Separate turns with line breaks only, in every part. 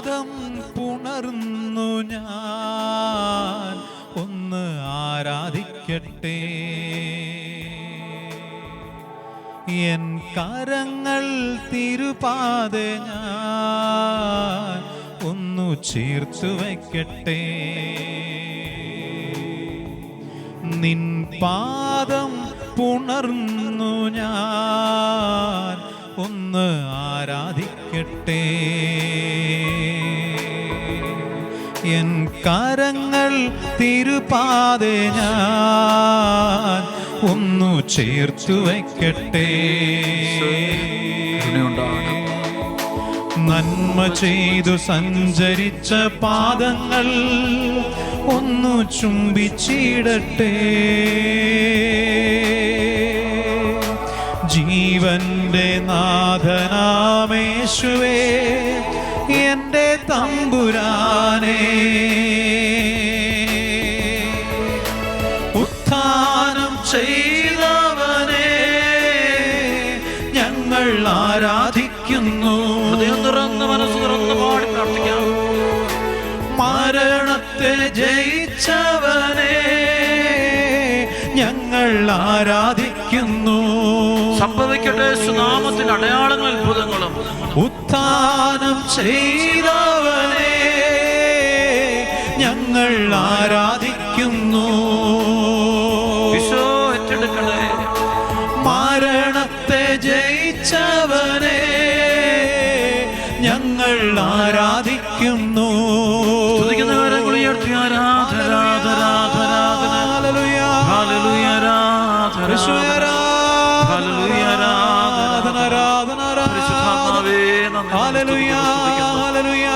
പാദം പുണർന്നു ഞാൻ ഒന്ന് ആരാധിക്കട്ടെ. എൻ കരങ്ങൾ തിരുപാതെ ഞാൻ ഒന്നു ചേർത്തു വയ്ക്കട്ടെ. നിൻ പാദം പുണർന്നു ഞാൻ ഒന്ന് ആരാധിക്കട്ടെ. എൻ കരങ്ങൾ തിരുപാതെ ഞാൻ ഒന്നു ചേർത്തു വയ്ക്കട്ടെ. നന്മ ചെയ്തു സഞ്ചരിച്ച പാദങ്ങൾ ഒന്നു ചുംബിച്ചിടട്ടെ. ജീവന്റെ നാഥനാമേശുവേ, എന്റെ തമ്പുരാനേ, ഉത്ഥാനം ചെയ്തവനെ ഞങ്ങൾ ആരാധിക്കുന്നു.
മനസ്സ് തുറന്ന് പാടി പ്രാർത്ഥിക്കാം.
മരണത്തെ ജയിച്ചവനെ ഞങ്ങൾ ആരാധിക്കുന്നു.
സംഭവിക്കട്ടെ സുനാമത്തിൽ അടയാളങ്ങളും അത്ഭുതങ്ങളും.
ഉത്ഥാനം ചെയ്തവനെ ഞങ്ങൾ ആരാധിക്കുന്നു. മരണത്തെ ജയിച്ചവനെ ഞങ്ങൾ ആരാധിക്കുന്നു.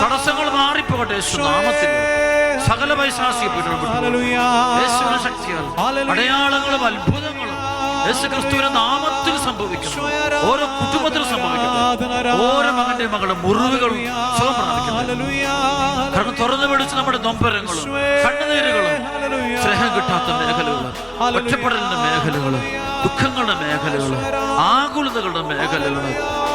തടസ്സങ്ങൾ മാറിപ്പോകട്ടെ യേശുനാമത്തിൽ. സകല പൈശാചിക ശക്തികൾ, അടയാളങ്ങളും അത്ഭുതങ്ങളും യേശുക്രിസ്തുവിന്റെ നാമത്തിൽ സംഭവിക്കുന്നു. ഓരോ കുടുംബത്തിലും സംഭവിക്കട്ടെ. ഓരോ മകന്റെ മകളുടെ മുറിവുകളും സുഖം പ്രാപിക്കട്ടെ. കാരണം തുറന്നു പിടിച്ച് നമ്മുടെ നൊമ്പരങ്ങളും കണ്ണുനീരുകളും, സ്നേഹം കിട്ടാത്ത മേഖലകളും, ഒറ്റപ്പെടലിന്റെ മേഖലകളും, ദുഃഖങ്ങളുടെ മേഖലകളും, ആകുലതകളുടെ മേഖലകളും,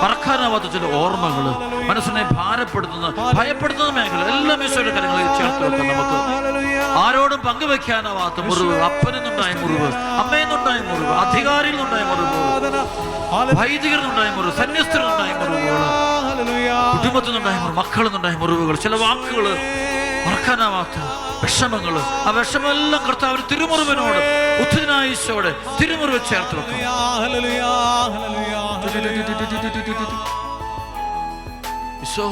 മറക്കാനാവാത്ത ചില ഓർമ്മകള്, മനസ്സിനെ ഭാരപ്പെടുത്തുന്ന ഭയപ്പെടുത്തുന്ന മേഖല എല്ലാം ഈശോയുടെ കാര്യങ്ങളിൽ ചേർത്ത് വെക്കാം. നമുക്ക് ആരോടും പങ്കുവെക്കാനാവാത്ത മുറിവ്, അപ്പനിൽ നിന്നുണ്ടായ മുറിവ്, അമ്മയിൽ നിന്നുണ്ടായ മുറിവ്, അധികാരിയിൽ നിന്നുണ്ടായ മുറിവ്, വൈദികരിൽ നിന്നുണ്ടായ മുറിവ്, സന്യസ്തരിൽ നിന്നുണ്ടായ മുറിവുകൾ, കുടുംബത്തിൽ നിന്നുണ്ടായ മുറിവ്, മക്കളിൽ നിന്നുണ്ടായ മുറിവുകൾ, ചില വാക്കുകള്, മറക്കാനാവാത്ത വിഷമങ്ങള്, ആ വിഷമെല്ലാം കർത്താവിന്റെ തിരുമുറിവിനോട് ഉദ്ധിതനായ ഈശോയുടെ തിരുമുറിവ് ചേർത്ത് വെക്കാം. ഈശോ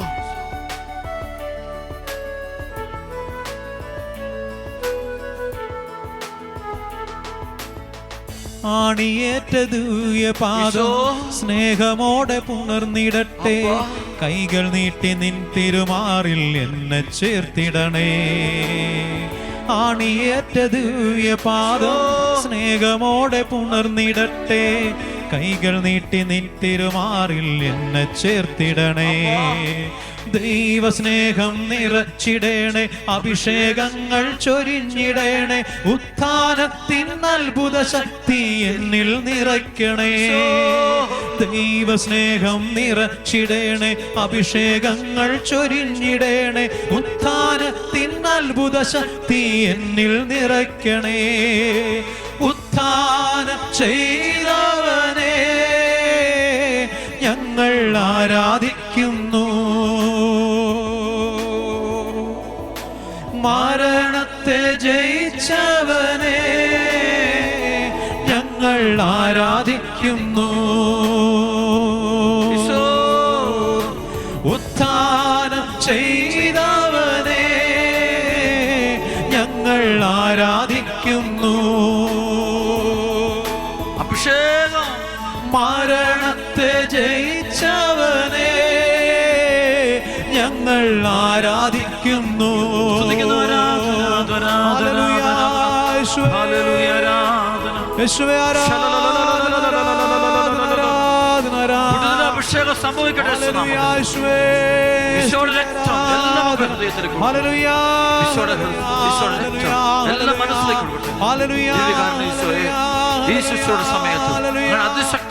ആണിയേറ്റ ദിവ്യപാദം സ്നേഹമോടെ പുണർന്നിടട്ടെ. കൈകൾ നീട്ടി നിൻ തിരുമാറിൽ എന്നെ ചേർത്തിടണേ. ആണിയേറ്റ ദിവ്യപാദം സ്നേഹമോടെ പുണർന്നിടട്ടെ. കൈകൾ നീട്ടി നിൻ തിരുമാറിൽ എന്നെ ചേർത്തിടണേ. ദൈവസ്നേഹം നിറച്ചിടേണേ, അഭിഷേകങ്ങൾ ചൊരിഞ്ഞിടേണേ. ഉത്ഥാനത്തിൻ അത്ഭുത ശക്തി എന്നിൽ നിറയ്ക്കണേ. ദൈവസ്നേഹം നിറച്ചിടേണേ, അഭിഷേകങ്ങൾ ചൊരിഞ്ഞിടേണേ. ഉത്ഥാനത്തിൻ അത്ഭുത ശക്തി എന്നിൽ നിറയ്ക്കണേ. ഉത്ഥാനം ചെയ്തവനെ ഞങ്ങൾ ആരാധിക്കുന്നു. മരണത്തെ ജയിച്ചവനെ ഞങ്ങൾ ആരാധിക്കുന്നു. ഉത്ഥാനം ചെയ്തവനെ ഞങ്ങൾ ആരാധിക്കുന്നു.
അഭിഷേകം.
മരണത്തെ ജയിച്ചവനെ ഞങ്ങൾ ആരാധിക്കുന്നു.
അഭിഷേകം സംഭവിക്കട്ടെ. എല്ലാ മനസ്സിലേക്ക് സമയത്ത് അതിശക്തി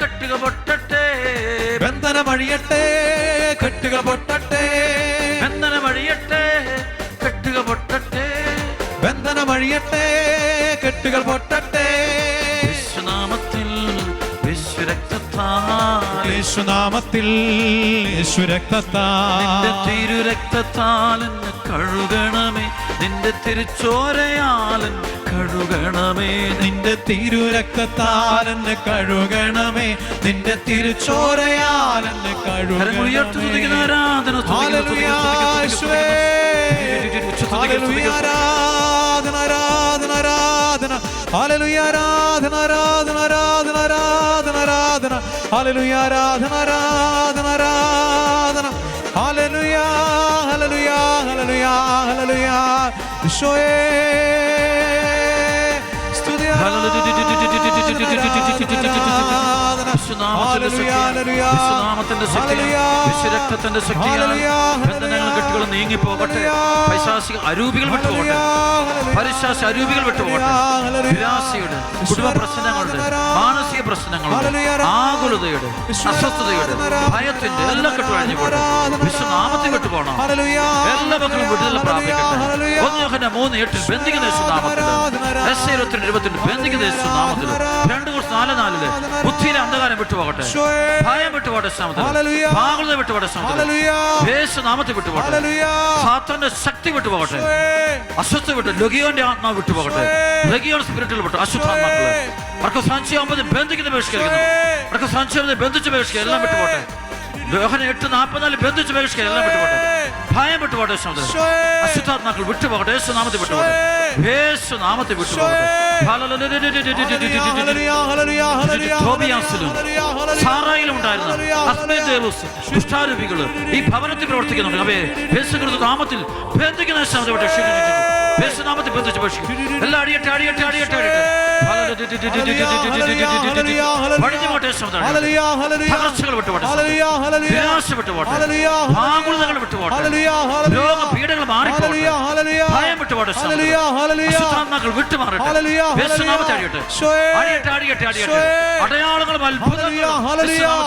കെട്ടുകൾ പൊട്ടട്ടെ,
ബന്ധനമഴിയട്ടെ, കെട്ടുകൾ പൊട്ടട്ടെ,
ബന്ധനമഴിയട്ടെ, കെട്ടുകൾ പൊട്ടട്ടെ,
ബന്ധനമഴിയട്ടെ, കെട്ടുകൾ പൊട്ടട്ടെ.
യേശുനാമത്തിൽ യേശുരക്തത്താൽ,
യേശുനാമത്തിൽ യേശുരക്തത്താൽ,
നിന്റെ തിരുരക്തത്താൽ എന്നെ കഴുകണമേ, നിന്റെ തിരുച്ചോരയാൽ എന്നെ കഴുകണമേ,
നിന്റെ തിരുരക്തത്താൽ എന്നെ കഴുകണമേ, നിന്റെ തിരുച്ചോരയാൽ എന്നെ കഴുകണമേ.
ആരാധന
ഹല്ലേലൂയ യേശുവേ, ഹല്ലേലൂയ ആരാധന ആരാധന ആരാധന, ഹല്ലേലൂയ ആരാധന ആരാധന ആരാധന ആരാധന ആരാധന, ഹല്ലേലൂയ ആരാധന ആരാധന ആരാധന, ഹല്ലേലൂയ ഹല്ലേലൂയ ഹല്ലേലൂയ ഹല്ലേലൂയ. ഈശോയേ സ്തുതി
കെട്ടുകൾ നീങ്ങിപ്പോകട്ടെ, പൈശാചിക അരൂപികൾ വിട്ടുപോകട്ടെ, പരിശാസ അരൂപികൾ വിട്ടുപോകട്ടെ, നിരാശയുടെ, കുടുംബ പ്രശ്നങ്ങളുടെ, മാനസിക പ്രശ്നങ്ങളുടെ, ആകുലതയുടെ, അസ്വസ്ഥതയുടെ, ഭയത്തിന്റെ എല്ലാം കെട്ടുകഴിഞ്ഞു പോകട്ടെ, വിശ്വനാമത്തിൽ വിട്ടുപോകണം. എല്ലാ മക്കളും വിടുതൽ പ്രാപിക്കട്ടെ. 1 യോഹന്നാൻ 3:8 ബന്ധിക്കുന്ന യേശുനാമത്തിൽ, എസ്ഐ 22:20 ബന്ധിക്കുന്ന യേശുനാമത്തിൽ, 2:4 ബുദ്ധിയിലെ അന്ധകാരം വിട്ടുപോകട്ടെ, ഭയം വിട്ടുപോകട്ടെ, ആകുലത വിട്ടുപോകട്ടെ, യേശുനാമത്തിൽ വിട്ടുപോകട്ടെ, സാത്താന്റെ ശക്തി വിട്ടുപോകട്ടെ, അസ്വസ്ഥ വിട്ട് ലഗിയോന്റെ ആത്മാവ് വിട്ടുപോകട്ടെ, ലഗിയോൺ സ്പിരിറ്റിൽ വിട്ടു അശുദ്ധാത്മാക്കളെ അവർക്ക് സംശയം ബന്ധിക്കുന്ന ബഹിഷ്കരിക്കുന്നു, അവർക്ക് സംശയം ബന്ധിച്ച് ബഹിഷ്കരിക്കുക, എല്ലാം വിട്ടുപോട്ടെ. യോഹന്നാൻ 8:44 ബന്ധിച്ച് ബഹിഷ്കരിക്കുക, എല്ലാം വിട്ടുപോട്ടെ, ഭയം വിട്ടുപോട്ടെ, അശുദ്ധാത്മാക്കൾ വിട്ടുപോകട്ടെ, യേശുനാമത്തിൽ വിട്ടുപോകട്ടെ, യേശുനാമത്തിൽ വിട്ടുപോകട്ടെ. സാറായിലും ഉണ്ടായിരുന്ന അസ്മേദേവൂസ് കുഷ്ഠാരൂപികള് ഈ ഭവനത്തിൽ പ്രവർത്തിക്കുന്നുണ്ട്. അവയെ യേശുക്രിസ്തു നാമത്തിൽ ബന്ധിക്കുന്ന യേശുനാമത്തിൽ ബന്ധിച്ച് ബഹിഷ്കരിക്കും. എല്ലാം അടിയട്ടെ അടിയട്ടെ അടിയട്ടെ അടിയട്ടെ. തകർച്ചകൾ വിട്ടുപോട്ടെ, നിരാശ വിട്ടുപോട്ടെ, ആകുലതകൾ വിട്ടുപോട്ടെ, രോഗപീഠകൾ മാറിപ്പോട്ടെ, ഭയം വിട്ടുപോട്ടെ, അശുദ്ധാത്മാക്കൾ വിട്ടുമാറട്ടെ, യേശുനാമത്തിൽ അടിയട്ടെ അടിയട്ടെ അടിയട്ടെ അടിയട്ടെ. അടയാളങ്ങളും അത്ഭുതങ്ങളും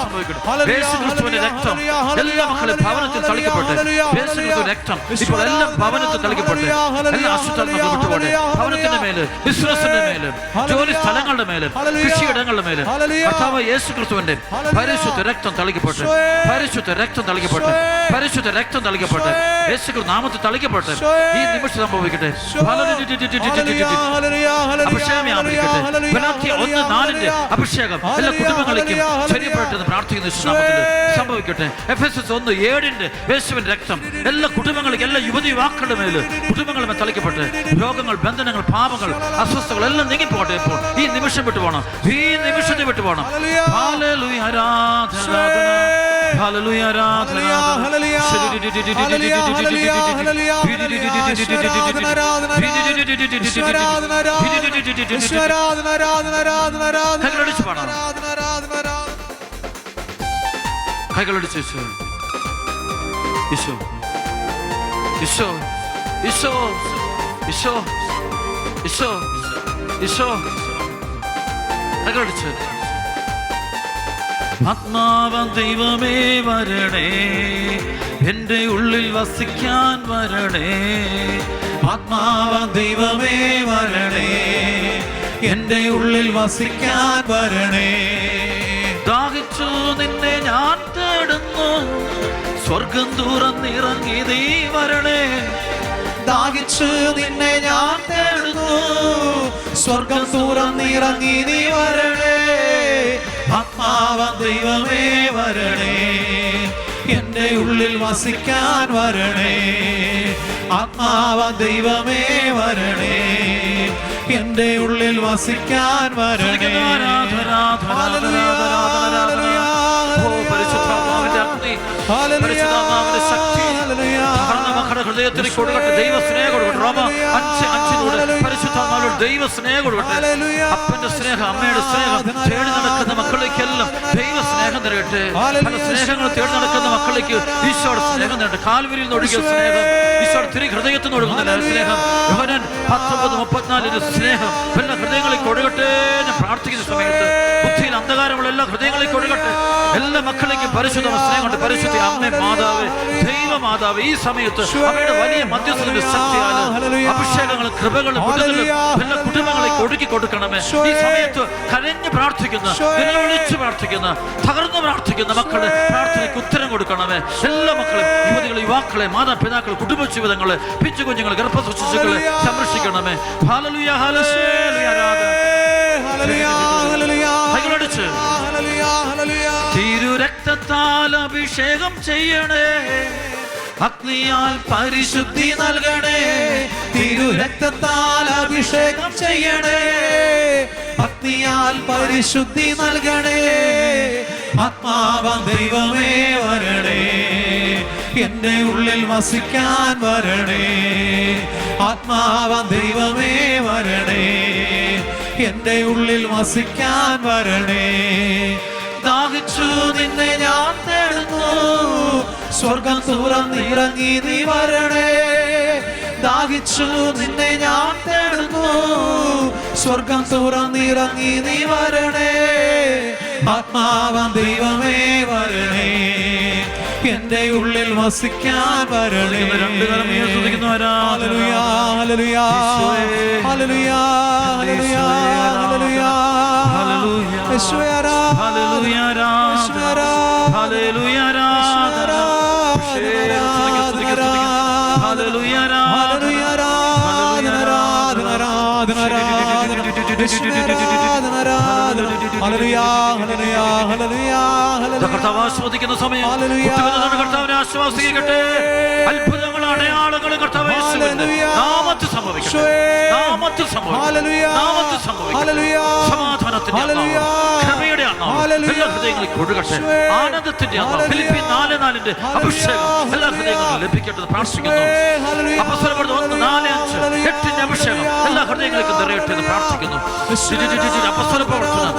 സംഭവിക്കട്ടെ. യേശുക്രിസ്തുവിന്റെ രക്തം എല്ലാ മക്കളെ ഭവനത്തിൽ തളിക്കപ്പെട്ടെ, യേശുക്രിസ്തു രക്തം ഇപ്പോൾ എല്ലാം ഭവനത്തിൽ തളിക്കപ്പെട്ടെ, എല്ലാ അശുദ്ധാത്മാക്കൾ വിട്ടുപോട്ടെ, ഭവനത്തിന്റെ മേല്, ബിസിനസിന്റെ മേല്, ജോലി സ്ഥലങ്ങളുടെ മേലും, കൃഷിയിടങ്ങളുടെ മേലും കർത്താവ് യേശുക്രിസ്തുവിന്റെ പരിശുദ്ധ രക്തം തളിക്കപ്പെട്ടെ, പരിശുദ്ധ രക്തം തളിക്കപ്പെട്ടെ, പരിശുദ്ധ രക്തം തളിക്കപ്പെട്ടെ, യേശുക്രിസ്തു നാമത്തിൽ തളിക്കപ്പെട്ടെ. ഈ നിമിഷം സംഭവിക്കട്ടെ. അഭിഷേകം ആരംഭിക്കട്ടെ. 1:4 അഭിഷേകം എല്ലാ കുടുംബങ്ങളിലേക്കും ശരീരപ്പെട്ടെന്ന് പ്രാർത്ഥിക്കുന്ന യേശുനാമത്തിൽ സംഭവിക്കട്ടെ. എഫെസസ് 1:7 യേശുവിന്റെ രക്തം എല്ലാ കുടുംബങ്ങളിലും, എല്ലാ യുവതി യുവാക്കളുടെ മേല്, കുടുംബങ്ങളുടെ മേൽ തളിക്കപ്പെട്ട് രോഗങ്ങൾ, ബന്ധനങ്ങൾ, പാപങ്ങൾ, അസ്വസ്ഥകൾ എല്ലാം നീങ്ങിപ്പോട്ടെ. ഇപ്പോൾ ഈ നിമിഷം വിട്ടുപോകണം, ഈ നിമിഷത്തെ വിട്ടുപോകണം. ഹല്ലേലൂയ ആരാധന ഹല്ലേലൂയ ആരാധന കൈകളടിച്ച് ഈശോ ഈശോ ഈശോ ഈശോ ഈശോ ഈശോ ഈശോ കൈകളടിച്ച്. ആത്മാവൻ ദൈവമേ വരണേ, എൻ്റെ ഉള്ളിൽ വസിക്കാൻ വരണേ,
ആത്മാവൻ ദൈവമേ വരണേ, എൻ്റെ ഉള്ളിൽ വസിക്കാൻ വരണേ.
ദാഹിച്ചു നിന്നെ ഞാൻ തേടുന്നു, സ്വർഗം തുറന്നിറങ്ങി നീ വരണേ.
ദാഹിച്ചു നിന്നെ ഞാൻ തേടുന്നു, സ്വർഗം തുറന്നിറങ്ങി നീ വരണേ. ആത്മാവൻ ദൈവമേ വരണേ, എൻ്റെ ഉള്ളിൽ വസിക്കാൻ വരണേ. ആത്മാവൻ ദൈവമേ വരണേ, എൻ്റെ ഉള്ളിൽ വസിക്കാൻ വരണേ.
ഹൃദയത്തിൽ കൊടുക്കട്ടെ, ദൈവസ്നേഹം കൊടുക്കട്ടെ. റോമ 5:5 പരിശുദ്ധാത്മാവിനോട് ദൈവസ്നേഹം കൊടുക്കട്ടെ. അപ്പന്റെ സ്നേഹം, അമ്മയുടെ സ്നേഹം തേടി നടക്കുന്ന മക്കളിലേക്കെല്ലാം ദൈവ സ്നേഹം നിറയട്ടെ. പല സ്നേഹങ്ങൾ തേടി നടക്കുന്ന മക്കളിലേക്ക് ഈശോയുടെ സ്നേഹം നിറയട്ടെ. കാൽവരിയിൽ നിന്ന് ഒഴുകിയ സ്നേഹം, ഈശോയുടെ തിരി ഹൃദയത്തിൽ നിന്ന് ഒഴുകുന്ന സ്നേഹം, യോഹന്നാൻ 19:34 സ്നേഹം എല്ലാ ഹൃദയങ്ങളിലേക്ക് ഒഴുകട്ടെ. ഞാൻ പ്രാർത്ഥിക്കുന്ന സമയത്ത് ബുദ്ധിയിൽ അന്ധകാരമുള്ള എല്ലാ ഹൃദയങ്ങളിലേക്ക് ഒഴുകട്ടെ. എല്ലാ മക്കളിലേക്കും പരിശുദ്ധ സ്നേഹം കൊണ്ട് പരിശുദ്ധ അമ്മേ മാതാവേ, ദൈവമാതാവ്, ഈ സമയത്ത് അവരുടെ വലിയ മധ്യസ്ഥന്റെ ശക്തിയാൽ അഭിഷേകങ്ങളും കൃപകളും എല്ലാ കുടുംബങ്ങളിലേക്ക് ഒഴുകി കൊടുക്കണമേ. ഈ സമയത്ത് കരഞ്ഞ് പ്രാർത്ഥിക്കുന്ന, നിലവിളിച്ച് പ്രാർത്ഥിക്കുന്ന, തകർന്ന് പ്രാർത്ഥിക്കുന്ന മക്കളുടെ പ്രാർത്ഥനയ്ക്ക് ഉത്തരം കൊടുക്കണമേ. എല്ലാ മക്കളും, യുവതികളെ, യുവാക്കളെ, മാതാപിതാക്കളെ, കുടുംബ ജീവിതങ്ങളെ, പിച്ചു കുഞ്ഞുങ്ങളെ, ഗർഭശിശുക്കളെ സംരക്ഷിക്കണമേ. ഹല്ലേലൂയ, ഹല്ലേലൂയ, ആരാധന. കൈകളടിച്ച് തിരുരക്തത്താൽ അഭിഷേകം ചെയ്യണേ, അഗ്നിയാൽ പരിശുദ്ധി നൽകണേ.
തിരുരക്തത്താൽ അഭിഷേകം ചെയ്യണേ, അഗ്നിയാൽ പരിശുദ്ധി നൽകണേ. ആത്മാവാം ദൈവമേ വരണേ, എന്റെ ഉള്ളിൽ വസിക്കാൻ വരണേ. ആത്മാവാം ദൈവമേ വരണേ, എന്റെ ഉള്ളിൽ വസിക്കാൻ വരണേ. ദാഹിച്ചു നിന്നെ ഞാൻ തേടുന്നു, സ്വർഗം തുറന്നിറങ്ങി നീ വരണേ. ദാഹിച്ചു നിന്നെ ഞാൻ തേടുന്നു, സ്വർഗം തുറന്നിറങ്ങി നീ വരണേ. ആത്മാവാം ദൈവമേ വരണേ, എന്റെ ഉള്ളിൽ വസിക്കാൻ വരണേ.
രണ്ട് കരം ഉയർത്തുന്നു.
Hallelujah, hallelujah, hallelujah, hallelujah, hallelujah, യേശുവേ ആരാധന,
ഹല്ലേലൂയ,
യേശുവേ ആരാധന,
ഹല്ലേലൂയ, ഹല്ലേലൂയ, കർത്താവ് ആസ്വദിക്കുന്ന സമയം കർത്താവിനെ ആശ്വാസിക്കട്ടെ. അത്ഭുതങ്ങൾ, അടയാളങ്ങൾ കർത്താവ് നാമത്തിൽ സംഭവിക്കട്ടെ, നാമത്തിൽ സംഭവിക്കട്ടെ, സമാധാനത്തിന്റെ ക്ഷമയുടെ എല്ലാ ഹൃദയങ്ങളിലേക്ക് ഒഴുകട്ടെ. ആനന്ദത്തിന്റെ ഫിലിപ്പിയർ 4:4 അഭിഷേകം എല്ലാ ഹൃദയങ്ങളിലും ലഭിക്കട്ടെ പ്രാർത്ഥിക്കുന്നു. അപ്പോസ്തലപ്രവൃത്തി 1:4-5 അഭിഷേകം എല്ലാ ഹൃദയങ്ങളിലേക്കും നിറയട്ടെ എന്ന് പ്രാർത്ഥിക്കുന്നു. അപ്പോസ്തലപ്രവർത്തനം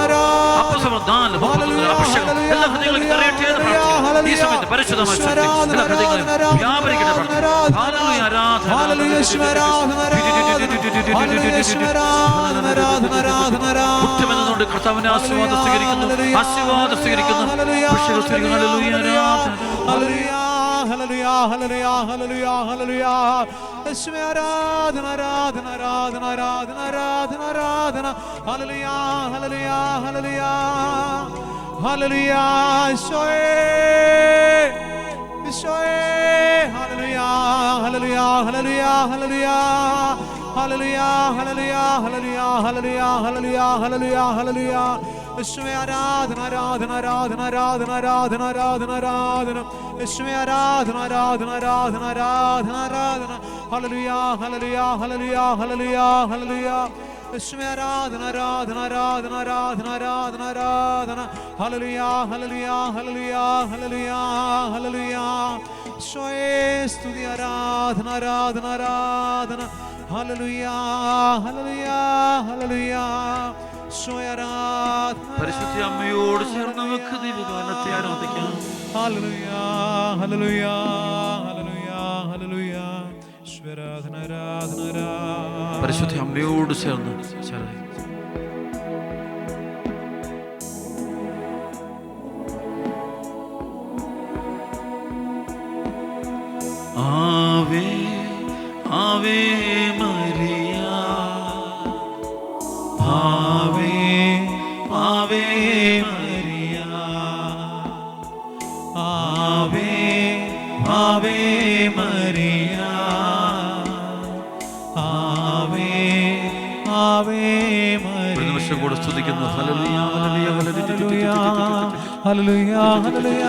4:3 അഭിഷേകം എല്ലാ ഹൃദയങ്ങളിലേക്കും നിറയട്ടെ എന്ന് പ്രാർത്ഥിക്കുന്നു. ഈ സമയത്ത് പരിശുദ്ധമായ ശക്തി എല്ലാ ഹൃദയങ്ങളിലും വ്യാപരിക്കട്ടെ. ഹല്ലേലൂയ, ആരാധന. കുറ്റമെന്നുകൊണ്ട് കർത്താവിനെ ആശീർവാദം സ്വീകരിക്കുന്നു, ആശീർവാദം സ്വീകരിക്കുന്നു, അഭിഷേകം സ്വീകരിക്കുന്നു. ഹല്ലേലൂയ, ആരാധന.
ഹല്ലേലൂയ, ഹല്ലേലൂയ, ഹല്ലേലൂയ, ഹല്ലേലൂയ, യേശുവേ ആരാധന, ആരാധന, ആരാധന, ആരാധന, ആരാധന, ആരാധന. ഹല്ലേലൂയ, ഹല്ലേലൂയ, ഹല്ലേലൂയ, ഹല്ലേലൂയ, യേശുവേ, യേശുവേ, hallelujah, hallelujah, hallelujah, hallelujah, hallelujah, hallelujah, hallelujah, hallelujah, hallelujah, hallelujah, hallelujah, യേശുവേ ആരാധന, ആരാധന, ആരാധന, ആരാധന, ആരാധന, ആരാധന, ആരാധന, യേശുവേ ആരാധന, ആരാധന, ആരാധന, ആരാധന, ആരാധന. Hallelujah, hallelujah, hallelujah, hallelujah, hallelujah, യേശുവേ ആരാധന, ആരാധന, ആരാധന, ആരാധന, ആരാധന, ആരാധന. Hallelujah, hallelujah, hallelujah, hallelujah, hallelujah, യേശുവേ സ്തുതി, ആരാധന, ആരാധന, ആരാധന. ഹല്ലേലൂയ, ഹല്ലേലൂയ, ഹല്ലേലൂയ, യേശുവേ ആരാധന.
പരിശുദ്ധ അമ്മയോട് ചേർന്ന് നമുക്ക് ദൈവഗാനത്തെ ആരാധിക്കാം.
ഹല്ലേലൂയ, ഹല്ലേലൂയ, ഹല്ലേലൂയ, ഹല്ലേലൂയ, യേശുവേ ആരാധന, ആരാധന, ആരാധന.
പരിശുദ്ധ അമ്മയോട് ചേർന്ന് ആവേ ആവേ മരിയ, ആവേ ആവേ മരിയ, ആവേ ആവേ മരിയ, ആവേ ആവേ മരിയ. ഒരു നിമിഷം കൂടെ സ്തുതിക്കുന്നു. Hallelujah, hallelujah, hallelujah,
hallelujah, hallelujah.